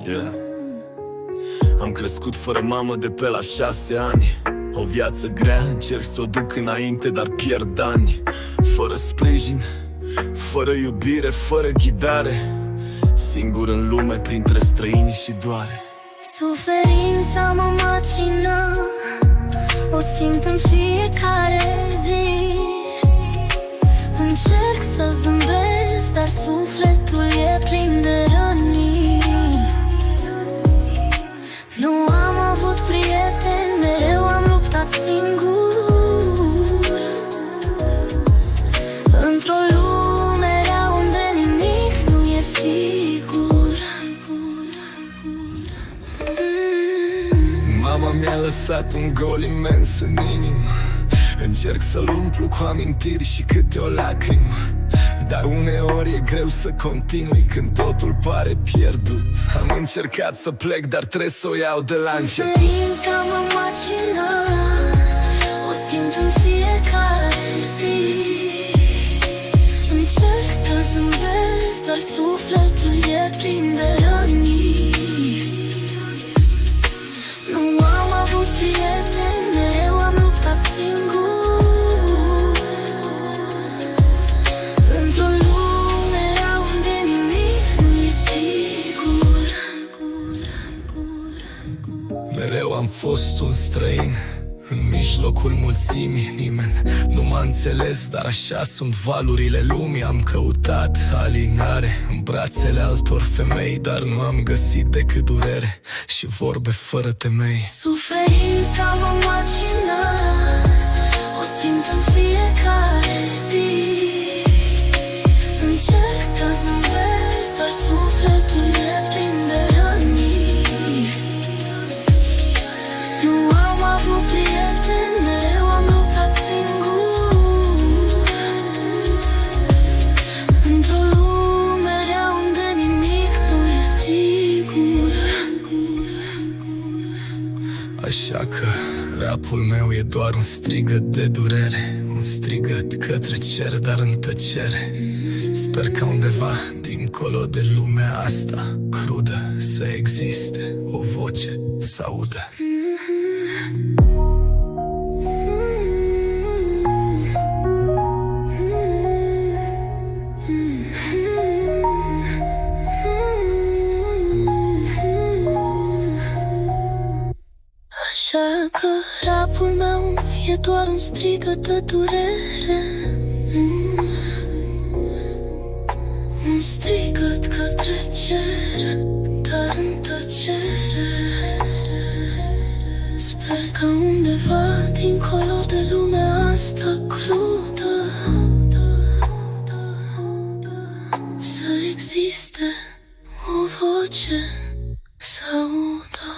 Yeah. Am crescut fără mamă de pe la 6 ani. O viață grea, încerc să o duc înainte, dar pierd ani. Fără sprijin, fără iubire, fără ghidare, singur în lume printre străini și doare. Suferința mă macină, o simt în fiecare zi. Încerc să zâmbesc, dar sufletul e plin de răni. Nu am avut prieteni, mereu am luptat singur. Într-o lume rea unde nimic nu e sigur. Mama mi-a lăsat un gol imens în inimă. Încerc să-l umplu cu amintiri și câte o lacrimă, dar uneori e greu să continui când totul pare pierdut. Am încercat să plec, dar trebuie să o iau de la început. Suferința mă macină, o simt în fiecare zi. Încerc să zâmbesc, dar sufletul e plin de răni. Nu am avut prieteni, mereu am luptat singur. Într-o lume rea unde nimic nu e sigur. Mereu am fost un străin în mijlocul mulțimii. Nimeni nu m-a înțeles, dar așa sunt valurile lumii. Am căutat alinare în brațele altor femei, dar nu am găsit decât durere și vorbe fără temei. Suferința mă macină, o simt în fiecare zi. Încerc să zâmbesc, dar sufletul e plin de răni. Nu am avut prieteni, mereu am luptat singur. Într-o lume rea unde nimic nu e sigur. Așa că rapul meu e doar un strigăt de durere, un strigăt către cer, dar în tăcere. Sper că undeva, dincolo de lumea asta crudă, să existe o voce să audă. Așa că rapul meu e doar un strigăt de durere, un strigăt către cer, dar în tăcere. Sper că undeva, dincolo de lumea asta crudă, să existe o voce să audă.